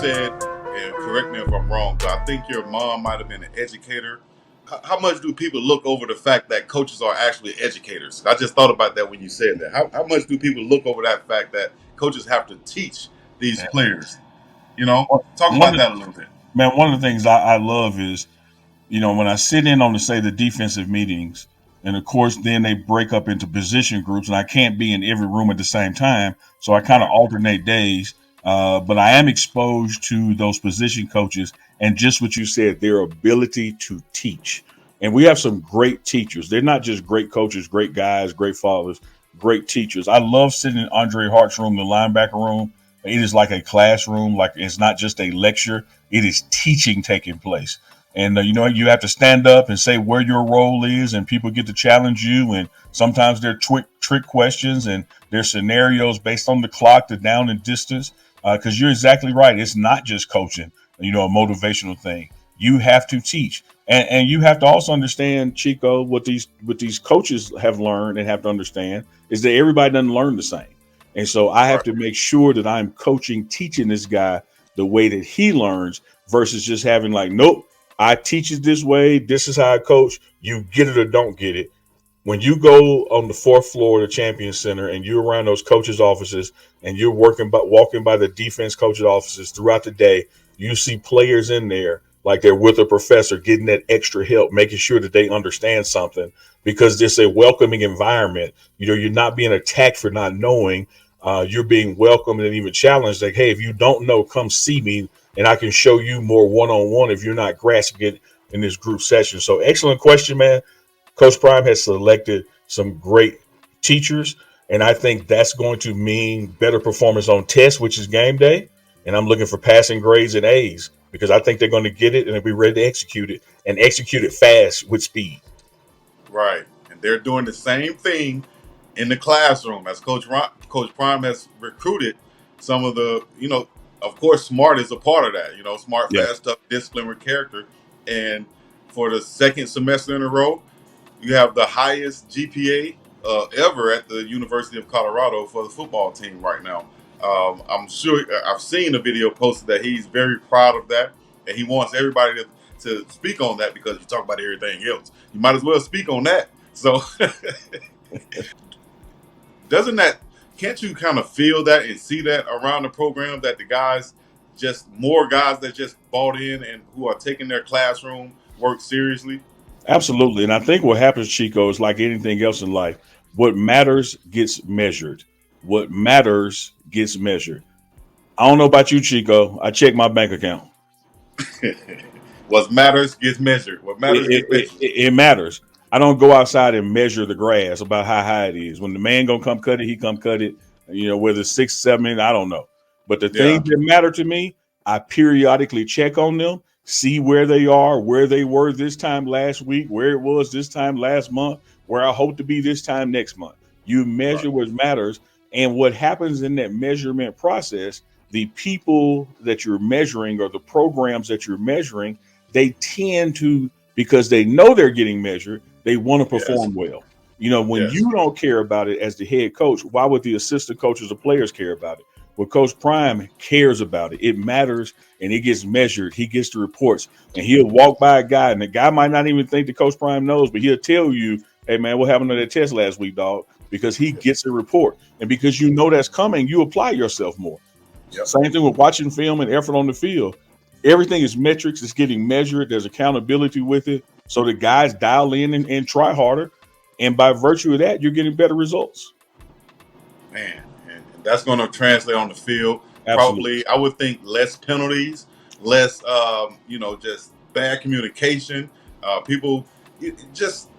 said, and correct me if I'm wrong, but I think your mom might have been an educator. How much do people look over the fact that coaches are actually educators? I just thought about that when you said that. How much do people look over that fact that coaches have to teach these players? Talk One about of, that a little bit. man, one of the things I love is, when I sit in on the defensive meetings, and of course then they break up into position groups, and I can't be in every room at the same time, so I kind of Right. alternate days. But I am exposed to those position coaches, and just what you said, their ability to teach. And we have some great teachers. They're not just great coaches, great guys, great fathers, great teachers. I love sitting in Andre Hart's room, the linebacker room. It is like a classroom, like it's not just a lecture, it is teaching taking place. And you have to stand up and say where your role is, and people get to challenge you. And sometimes they're trick questions, and there's scenarios based on the clock, the down and distance. Because you're exactly right, it's not just coaching, a motivational thing. You have to teach, and you have to also understand, Chico, what these coaches have learned and have to understand is that everybody doesn't learn the same. And so I have Right. to make sure that I'm coaching, teaching this guy the way that he learns versus just having like, nope, I teach it this way. This is how I coach. You get it or don't get it. When you go on the fourth floor of the Champion Center and you're around those coaches' offices and you're walking by the defense coaches' offices throughout the day, you see players in there like they're with a professor, getting that extra help, making sure that they understand something because it's a welcoming environment. You're not being attacked for not knowing. You're being welcomed and even challenged. Like, hey, if you don't know, come see me and I can show you more one-on-one if you're not grasping it in this group session. So excellent question, man. Coach Prime has selected some great teachers, and I think that's going to mean better performance on tests, which is game day. And I'm looking for passing grades and A's because I think they're going to get it and they'll be ready to execute it and execute it fast with speed. Right. And they're doing the same thing in the classroom as Coach Prime has recruited some of the, of course, smart is a part of that. Smart, Yeah. fast, tough, discipline with character. And for the second semester in a row, you have the highest GPA ever at the University of Colorado for the football team right now. I'm sure I've seen a video posted that he's very proud of that, and he wants everybody to speak on that because you talk about everything else. You might as well speak on that. So, doesn't that, can't you kind of feel that and see that around the program that the guys, just more guys that just bought in and who are taking their classroom work seriously? Absolutely. And I think what happens, Chico, is like anything else in life. What matters gets measured. What matters gets measured. I don't know about you, Chico. I check my bank account. What matters gets measured. What matters It, gets it, measured. it, it matters. I don't go outside and measure the grass about how high it is. When the man gonna come cut it, he come cut it. Whether it's 6, 7, I don't know. But the things Yeah. that matter to me, I periodically check on them, see where they are, where they were this time last week, where it was this time last month, where I hope to be this time next month. You Right. measure what matters, and what happens in that measurement process. The people that you're measuring or the programs that you're measuring, they tend to, because they know they're getting measured, they want to Yes. perform well. When Yes. you don't care about it as the head coach, why would the assistant coaches or players care about it? Well, Coach Prime cares about it. It matters and it gets measured. He gets the reports and he'll walk by a guy, and the guy might not even think that Coach Prime knows, but he'll tell you, hey, man, what happened to that test last week, dog? Because he gets the report. And because you know that's coming, you apply yourself more. Yep. Same thing with watching film and effort on the field. Everything is metrics. It's getting measured. There's accountability with it. So the guys dial in and try harder. And by virtue of that, you're getting better results. Man, and that's going to translate on the field. Absolutely. Probably, I would think less penalties, less, just bad communication. People, just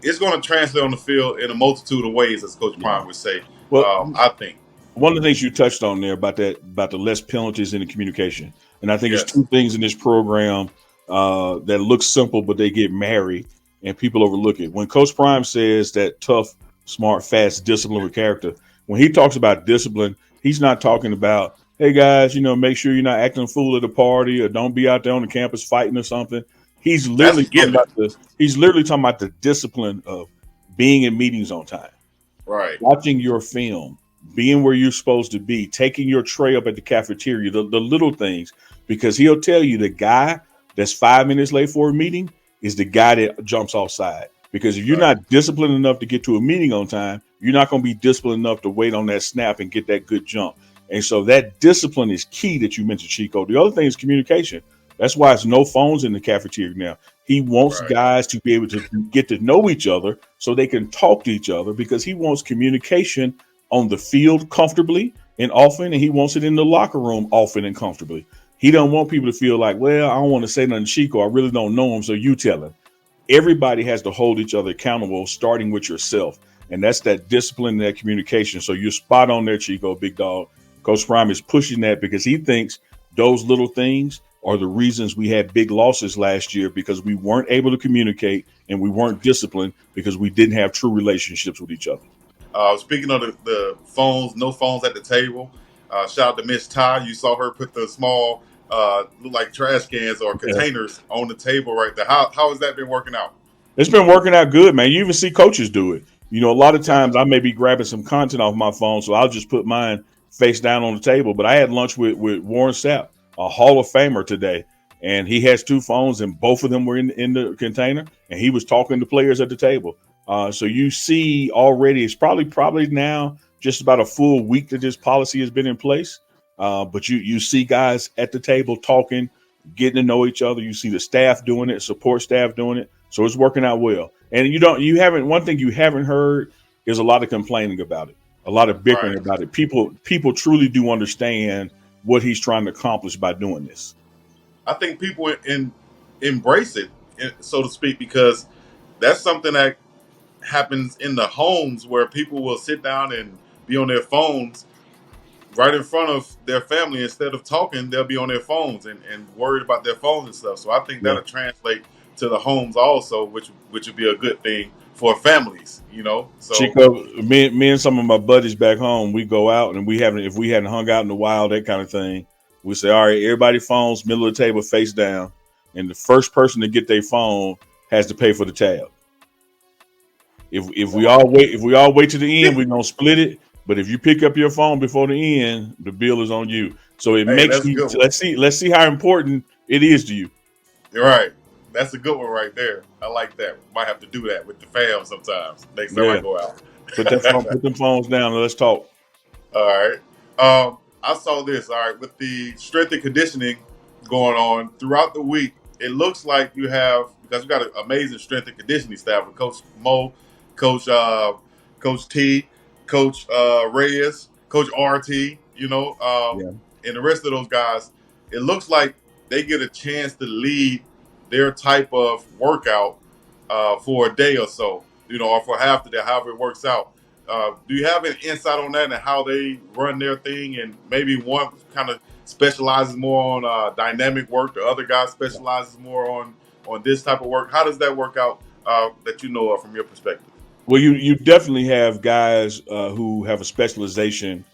it's going to translate on the field in a multitude of ways, as Coach Yeah. Prime would say. Well, I think one of the things you touched on there about the less penalties in the communication, and I think it's yes, two things in this program that look simple, but they get married, and people overlook it. When Coach Prime says that tough, smart, fast, discipline with character, when he talks about discipline, he's not talking about, hey guys, make sure you're not acting a fool at a party or don't be out there on the campus fighting or something. He's that's a literally talking given, about the he's literally talking about the discipline of being in meetings on time, right? watching your film, being where you're supposed to be, taking your tray up at the cafeteria, the little things, because he'll tell you the guy that's 5 minutes late for a meeting is the guy that jumps offside. Because if you're Right. not disciplined enough to get to a meeting on time, you're not going to be disciplined enough to wait on that snap and get that good jump. And so that discipline is key that you mentioned, Chico. The other thing is communication. That's why it's no phones in the cafeteria now. He wants Right. guys to be able to get to know each other so they can talk to each other because he wants communication on the field comfortably and often, and he wants it in the locker room often and comfortably. He don't want people to feel like, well, I don't want to say nothing to Chico. I really don't know him, so you tell him. Everybody has to hold each other accountable, starting with yourself. And that's that discipline and that communication. So you're spot on there, Chico, big dog. Coach Prime is pushing that because he thinks those little things are the reasons we had big losses last year because we weren't able to communicate and we weren't disciplined because we didn't have true relationships with each other. Speaking of the phones, no phones at the table. Shout out to Miss Ty. You saw her put the small, look like trash cans or Yeah. containers on the table right there. How has that been working out? It's been working out good, man. You even see coaches do it. You know, a lot of Yeah. times I may be grabbing some content off my phone, so I'll just put mine face down on the table. But I had lunch with Warren Sapp, a Hall of Famer today, and he has two phones, and both of them were in the container, and he was talking to players at the table. So you see already, it's probably now just about a full week that this policy has been in place. But you see guys at the table talking, getting to know each other. You see the staff doing it, support staff doing it. So it's working out well. And you haven't, one thing you haven't heard is a lot of complaining about it, a lot of bickering Right. about it. People truly do understand what he's trying to accomplish by doing this. I think people embrace it, so to speak, because that's something that happens in the homes where people will sit down and be on their phones right in front of their family. Instead of talking, they'll be on their phones and worried about their phones and stuff. So I think Yeah. that'll translate to the homes also, which would be a good thing for families, So Chico, me and some of my buddies back home, we go out and if we hadn't hung out in the wild, that kind of thing, we say, all right, everybody phones, middle of the table, face down. And the first person to get their phone has to pay for the tab. If we all wait to the end, we're gonna split it. But if you pick up your phone before the end, the bill is on you. So it hey, makes that's a you good one. let's see how important it is to you. You're right. That's a good one right there. I like that. Might have to do that with the fam sometimes. Next time I Yeah. go out. Put them phones down and let's talk. All right. I saw this. All right, with the strength and conditioning going on throughout the week, it looks like you have because we got an amazing strength and conditioning staff with Coach Mo, Coach Coach T, Coach Reyes, Coach RT. Yeah. And the rest of those guys. It looks like they get a chance to lead their type of workout for a day or so. Or for half the day, however it works out. Do you have any insight on that and how they run their thing? And maybe one kind of specializes more on dynamic work, the other guy specializes more on this type of work. How does that work out that you know of from your perspective? Well, you definitely have guys who have a specialization,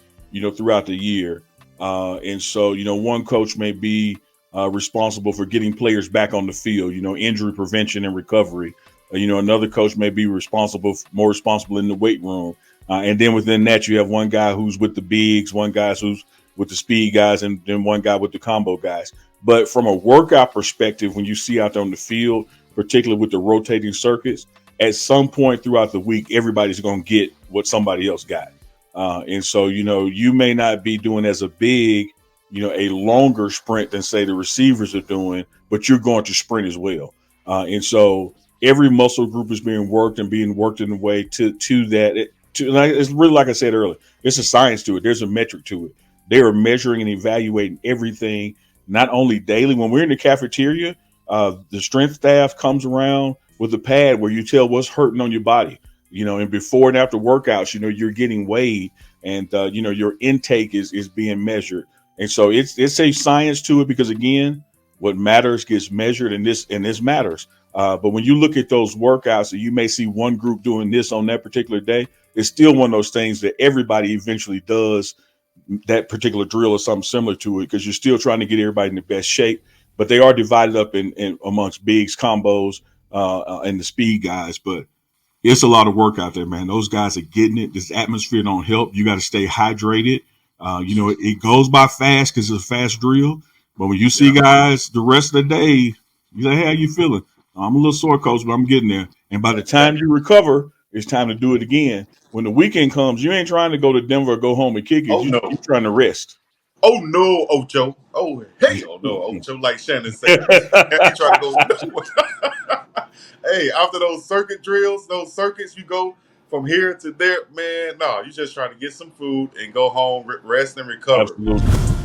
throughout the year, and so one coach may be responsible for getting players back on the field, injury prevention and recovery. Another coach may be more responsible in the weight room, and then within that you have one guy who's with the bigs, one guy who's with the speed guys, and then one guy with the combo guys. But from a workout perspective, when you see out there on the field, particularly with the rotating circuits, at some point throughout the week, everybody's going to get what somebody else got. And so, you may not be doing as a big, a longer sprint than say the receivers are doing, but you're going to sprint as well. And so every muscle group is being worked and being worked in a way to that. It's really, like I said earlier, it's a science to it. There's a metric to it. They are measuring and evaluating everything, not only daily. When we're in the cafeteria, the strength staff comes around with a pad where you tell what's hurting on your body, and before and after workouts, you're getting weighed and, your intake is being measured. And so it's a science to it because, again, what matters gets measured, and this matters. But when you look at those workouts and you may see one group doing this on that particular day, it's still one of those things that everybody eventually does that particular drill or something similar to it because you're still trying to get everybody in the best shape. But they are divided up in amongst bigs, combos, and the speed guys. But It's a lot of work out there, man. Those guys are getting it. This atmosphere don't help. You got to stay hydrated. It goes by fast because it's a fast drill. But when you see Yeah. guys the rest of the day, you're like, hey, how you feeling? I'm a little sore, coach, but I'm getting there. And by the time you recover, it's time to do it again. When the weekend comes, you ain't trying to go to Denver or go home and kick it. Oh You're no. trying to rest. Oh no, Ocho. Oh hell no, Ocho. Like Shannon say, and he try to go. Hey, after those circuit drills, those circuits, you go from here to there, man. No, you just trying to get some food and go home, rest and recover. Absolutely.